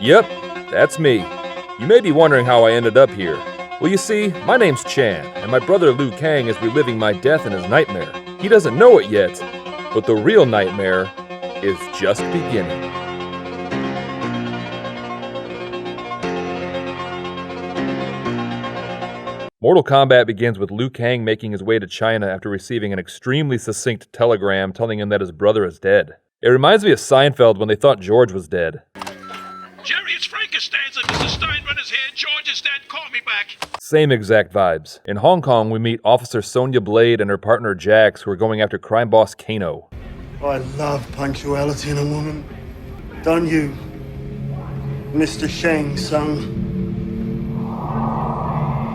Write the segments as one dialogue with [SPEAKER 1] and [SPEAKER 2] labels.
[SPEAKER 1] Yep, that's me. You may be wondering how I ended up here. Well, you see, my name's Chan, and my brother Liu Kang is reliving my death in his nightmare. He doesn't know it yet, but the real nightmare is just beginning. Mortal Kombat begins with Liu Kang making his way to China after receiving an extremely succinct telegram telling him that his brother is dead. It reminds me of Seinfeld when they thought George was dead.
[SPEAKER 2] Jerry, it's Frankenstein's and Mrs. Steinbrenner's here. George is dead. Call me back.
[SPEAKER 1] Same exact vibes. In Hong Kong, we meet Officer Sonya Blade and her partner Jax, who are going after crime boss Kano.
[SPEAKER 3] I love punctuality in a woman. Don't you, Mr. Shang Tsung?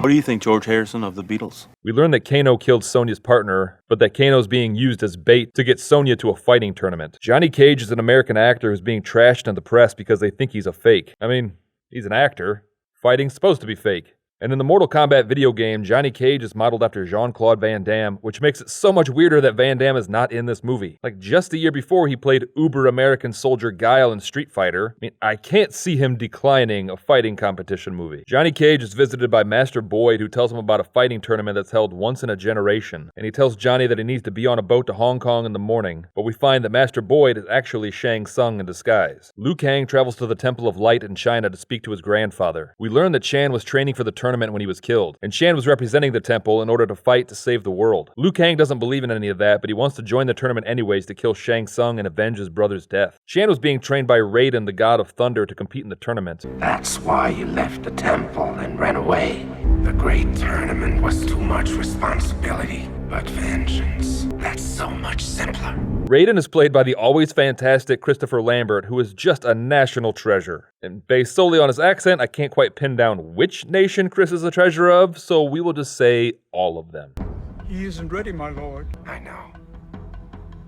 [SPEAKER 4] What do you think, George Harrison of the Beatles?
[SPEAKER 1] We learn that Kano killed Sonya's partner, but that Kano's being used as bait to get Sonya to a fighting tournament. Johnny Cage is an American actor who's being trashed in the press because they think he's a fake. I mean, he's an actor. Fighting's supposed to be fake. And in the Mortal Kombat video game, Johnny Cage is modeled after Jean-Claude Van Damme, which makes it so much weirder that Van Damme is not in this movie. Like, just the year before, he played uber-American soldier Guile in Street Fighter. I mean, I can't see him declining a fighting competition movie. Johnny Cage is visited by Master Boyd, who tells him about a fighting tournament that's held once in a generation. And he tells Johnny that he needs to be on a boat to Hong Kong in the morning. But we find that Master Boyd is actually Shang Tsung in disguise. Liu Kang travels to the Temple of Light in China to speak to his grandfather. We learn that Chan was training for the tournament when he was killed, and Chan was representing the temple in order to fight to save the world. Liu Kang doesn't believe in any of that, but he wants to join the tournament anyways to kill Shang Tsung and avenge his brother's death. Chan was being trained by Raiden, the god of thunder, to compete in the tournament.
[SPEAKER 5] That's why you left the temple and ran away. The great tournament was too much responsibility, but vengeance, that's so much simpler.
[SPEAKER 1] Raiden is played by the always fantastic Christopher Lambert, who is just a national treasure. And based solely on his accent, I can't quite pin down which nation Chris is a treasure of, so we will just say all of them.
[SPEAKER 6] He isn't ready, my lord.
[SPEAKER 5] I know,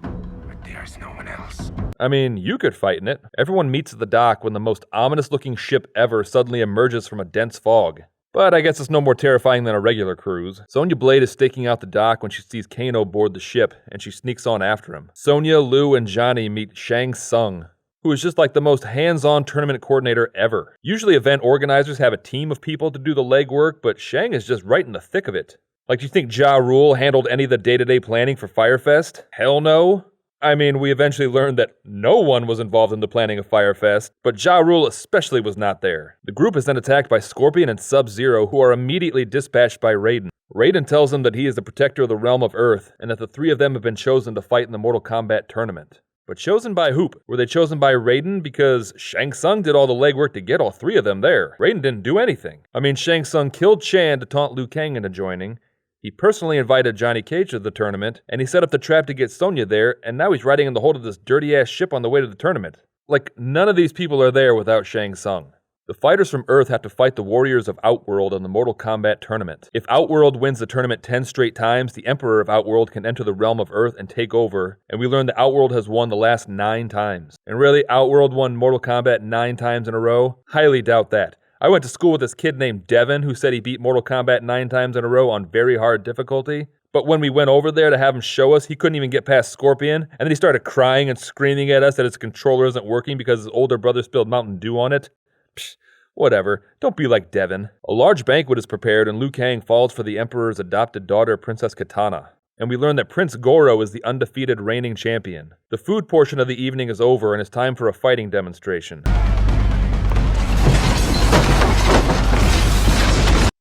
[SPEAKER 5] but there's no one else.
[SPEAKER 1] I mean, you could fight in it. Everyone meets at the dock when the most ominous-looking ship ever suddenly emerges from a dense fog. But I guess it's no more terrifying than a regular cruise. Sonya Blade is staking out the dock when she sees Kano board the ship, and she sneaks on after him. Sonya, Liu, and Johnny meet Shang Tsung, who is just like the most hands-on tournament coordinator ever. Usually event organizers have a team of people to do the legwork, but Shang is just right in the thick of it. Like, do you think Ja Rule handled any of the day-to-day planning for Firefest? Hell no. I mean, we eventually learned that no one was involved in the planning of Firefest, but Ja Rule especially was not there. The group is then attacked by Scorpion and Sub-Zero, who are immediately dispatched by Raiden. Raiden tells them that he is the protector of the realm of Earth, and that the three of them have been chosen to fight in the Mortal Kombat tournament. But chosen by who? Were they chosen by Raiden? Because Shang Tsung did all the legwork to get all three of them there. Raiden didn't do anything. I mean, Shang Tsung killed Chan to taunt Liu Kang into joining. He personally invited Johnny Cage to the tournament, and he set up the trap to get Sonya there, and now he's riding in the hold of this dirty-ass ship on the way to the tournament. Like, none of these people are there without Shang Tsung. The fighters from Earth have to fight the warriors of Outworld in the Mortal Kombat tournament. If Outworld wins the tournament 10 straight times, the Emperor of Outworld can enter the realm of Earth and take over, and we learn that Outworld has won the last 9 times. And really, Outworld won Mortal Kombat 9 times in a row? Highly doubt that. I went to school with this kid named Devin who said he beat Mortal Kombat 9 times in a row on very hard difficulty. But when we went over there to have him show us, he couldn't even get past Scorpion, and then he started crying and screaming at us that his controller isn't working because his older brother spilled Mountain Dew on it. Psh, whatever, don't be like Devin. A large banquet is prepared and Liu Kang falls for the Emperor's adopted daughter, Princess Kitana. And we learn that Prince Goro is the undefeated reigning champion. The food portion of the evening is over and it's time for a fighting demonstration.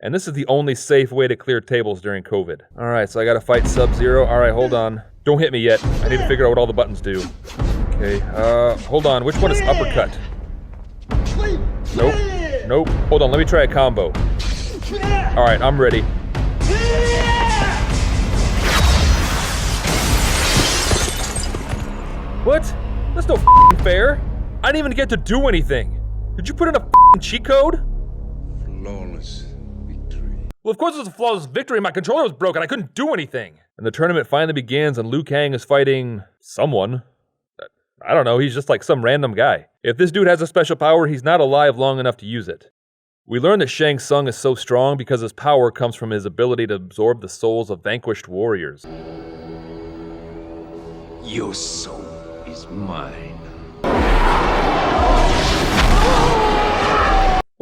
[SPEAKER 1] And this is the only safe way to clear tables during COVID. Alright, so I gotta fight Sub-Zero. Alright, hold on. Don't hit me yet. I need to figure out what all the buttons do. Okay, hold on. Which one is uppercut? Nope. Nope. Hold on, let me try a combo. Alright, I'm ready. What? That's no f***ing fair. I didn't even get to do anything. Did you put in a f***ing cheat code?
[SPEAKER 7] Flawless.
[SPEAKER 1] Well, of course it was a flawless victory. My controller was broken. I couldn't do anything. And the tournament finally begins, and Liu Kang is fighting someone. I don't know. He's just like some random guy. If this dude has a special power, he's not alive long enough to use it. We learn that Shang Tsung is so strong because his power comes from his ability to absorb the souls of vanquished warriors.
[SPEAKER 7] Your soul is mine.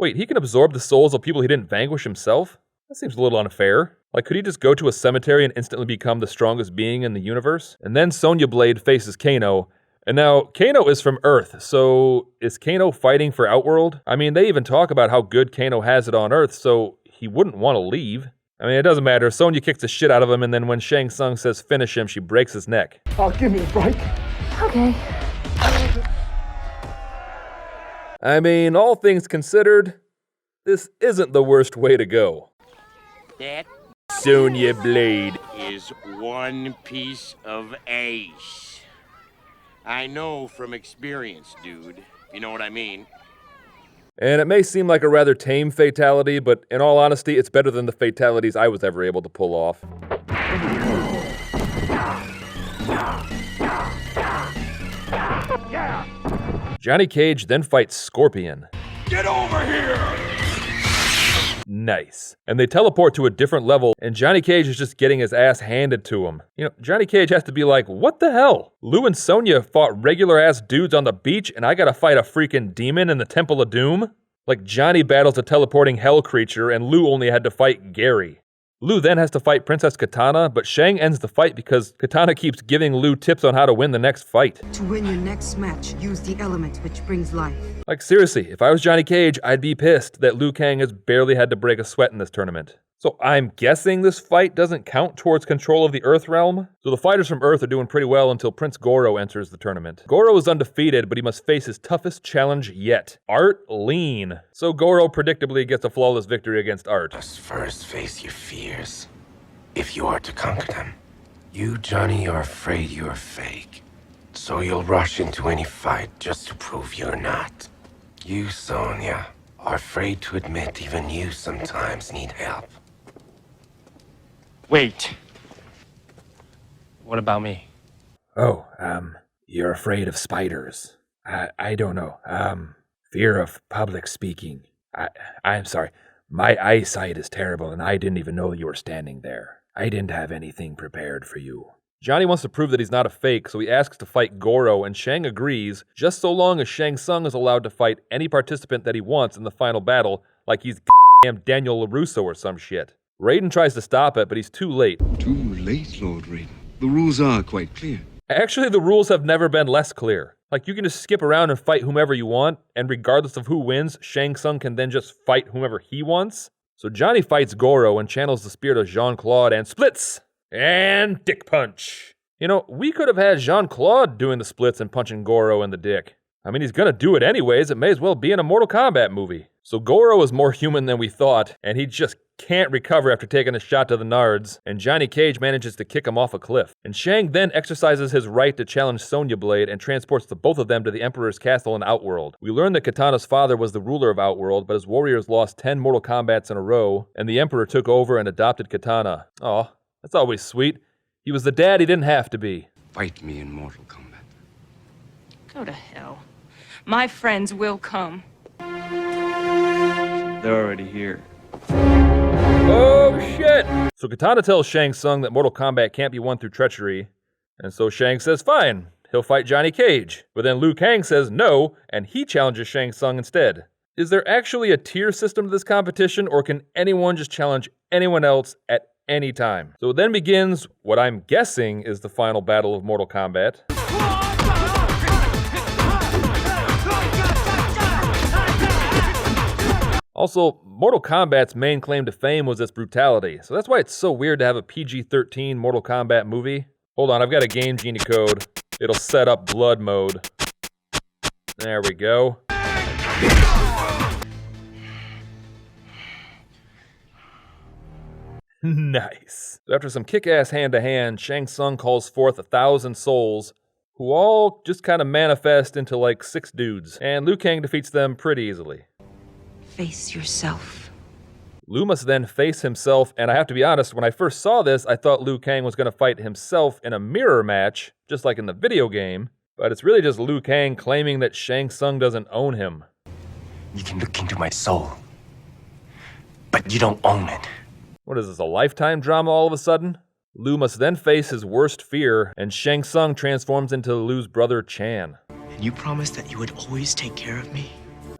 [SPEAKER 1] Wait, he can absorb the souls of people he didn't vanquish himself? That seems a little unfair. Like, could he just go to a cemetery and instantly become the strongest being in the universe? And then Sonya Blade faces Kano. And now, Kano is from Earth, so is Kano fighting for Outworld? I mean, they even talk about how good Kano has it on Earth, so he wouldn't want to leave. I mean, it doesn't matter. Sonya kicks the shit out of him, and then when Shang Tsung says finish him, she breaks his neck.
[SPEAKER 3] Oh, give me a break.
[SPEAKER 8] Okay.
[SPEAKER 1] I mean, all things considered, this isn't the worst way to go.
[SPEAKER 9] That
[SPEAKER 1] Sonya Blade
[SPEAKER 9] is one piece of ace. I know from experience, dude. You know what I mean?
[SPEAKER 1] And it may seem like a rather tame fatality, but in all honesty, it's better than the fatalities I was ever able to pull off. Johnny Cage then fights Scorpion.
[SPEAKER 2] Get over here!
[SPEAKER 1] Nice. And they teleport to a different level, and Johnny Cage is just getting his ass handed to him. You know, Johnny Cage has to be like, what the hell? Liu and Sonya fought regular-ass dudes on the beach, and I gotta fight a freaking demon in the Temple of Doom? Like, Johnny battles a teleporting hell creature, and Liu only had to fight Gary. Liu then has to fight Princess Katana, but Shang ends the fight because Katana keeps giving Liu tips on how to win the next fight.
[SPEAKER 10] To win your next match, use the element which brings life.
[SPEAKER 1] Like, seriously, if I was Johnny Cage, I'd be pissed that Liu Kang has barely had to break a sweat in this tournament. So I'm guessing this fight doesn't count towards control of the Earth realm? So the fighters from Earth are doing pretty well until Prince Goro enters the tournament. Goro is undefeated, but he must face his toughest challenge yet, Art Lean. So Goro predictably gets a flawless victory against Art.
[SPEAKER 5] Must first face your fears, if you are to conquer them. You, Johnny, are afraid you're fake. So you'll rush into any fight just to prove you're not. You, Sonya, are afraid to admit even you sometimes need help.
[SPEAKER 11] Wait. What about me?
[SPEAKER 1] Oh, you're afraid of spiders. I don't know. Fear of public speaking. I'm sorry. My eyesight is terrible, and I didn't even know you were standing there. I didn't have anything prepared for you. Johnny wants to prove that he's not a fake, so he asks to fight Goro, and Shang agrees, just so long as Shang Tsung is allowed to fight any participant that he wants in the final battle, like he's goddamn Daniel LaRusso or some shit. Raiden tries to stop it, but he's too late.
[SPEAKER 7] Too late, Lord Raiden. The rules are quite clear.
[SPEAKER 1] Actually, the rules have never been less clear. Like, you can just skip around and fight whomever you want, and regardless of who wins, Shang Tsung can then just fight whomever he wants. So Johnny fights Goro and channels the spirit of Jean-Claude and splits! And dick punch! You know, we could have had Jean-Claude doing the splits and punching Goro in the dick. I mean, he's gonna do it anyways, it may as well be in a Mortal Kombat movie. So Goro is more human than we thought, and he just can't recover after taking a shot to the nards, and Johnny Cage manages to kick him off a cliff. And Shang then exercises his right to challenge Sonya Blade and transports the both of them to the Emperor's castle in Outworld. We learn that Katana's father was the ruler of Outworld, but his warriors lost 10 Mortal Kombats in a row, and the Emperor took over and adopted Katana. Aw, that's always sweet. He was the dad he didn't have to be.
[SPEAKER 7] Fight me in Mortal Kombat.
[SPEAKER 8] Go to hell. My friends will come.
[SPEAKER 11] They're already here.
[SPEAKER 1] Oh shit! So Katana tells Shang Tsung that Mortal Kombat can't be won through treachery, and so Shang says fine, he'll fight Johnny Cage. But then Liu Kang says no, and he challenges Shang Tsung instead. Is there actually a tier system to this competition, or can anyone just challenge anyone else at any time? So then begins what I'm guessing is the final battle of Mortal Kombat. Also, Mortal Kombat's main claim to fame was its brutality, so that's why it's so weird to have a PG-13 Mortal Kombat movie. Hold on, I've got a Game Genie code. It'll set up blood mode. There we go. Nice. So after some kick-ass hand-to-hand, Shang Tsung calls forth 1,000 souls, who all just kind of manifest into like 6 dudes, and Liu Kang defeats them pretty easily.
[SPEAKER 10] Face yourself.
[SPEAKER 1] Liu must then face himself, and I have to be honest, when I first saw this, I thought Liu Kang was going to fight himself in a mirror match, just like in the video game, but it's really just Liu Kang claiming that Shang Tsung doesn't own him.
[SPEAKER 5] You can look into my soul, but you don't own it.
[SPEAKER 1] What is this, a Lifetime drama all of a sudden? Liu must then face his worst fear, and Shang Tsung transforms into Liu's brother Chan.
[SPEAKER 12] And you promised that you would always take care of me?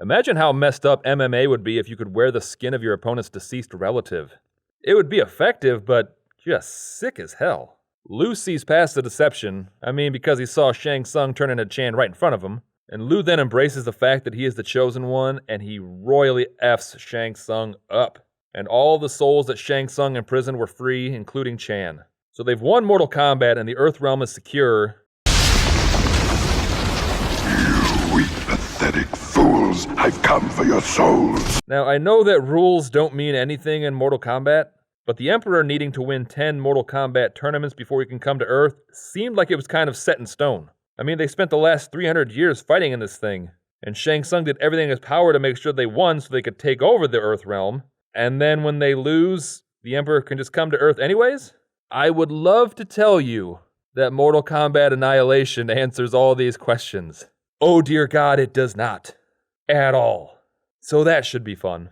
[SPEAKER 1] Imagine how messed up MMA would be if you could wear the skin of your opponent's deceased relative. It would be effective, but just sick as hell. Liu sees past the deception, because he saw Shang Tsung turn into Chan right in front of him, and Liu then embraces the fact that he is the chosen one, and he royally F's Shang Tsung up. And all the souls that Shang Tsung imprisoned were free, including Chan. So they've won Mortal Kombat, and the Earth Realm is secure.
[SPEAKER 12] You weak, pathetic fools! I've come for your souls!
[SPEAKER 1] Now, I know that rules don't mean anything in Mortal Kombat, but the Emperor needing to win 10 Mortal Kombat tournaments before he can come to Earth seemed like it was kind of set in stone. They spent the last 300 years fighting in this thing, and Shang Tsung did everything in his power to make sure they won so they could take over the Earth Realm, and then when they lose, the Emperor can just come to Earth anyways? I would love to tell you that Mortal Kombat Annihilation answers all these questions. Oh dear God, it does not. At all. So that should be fun.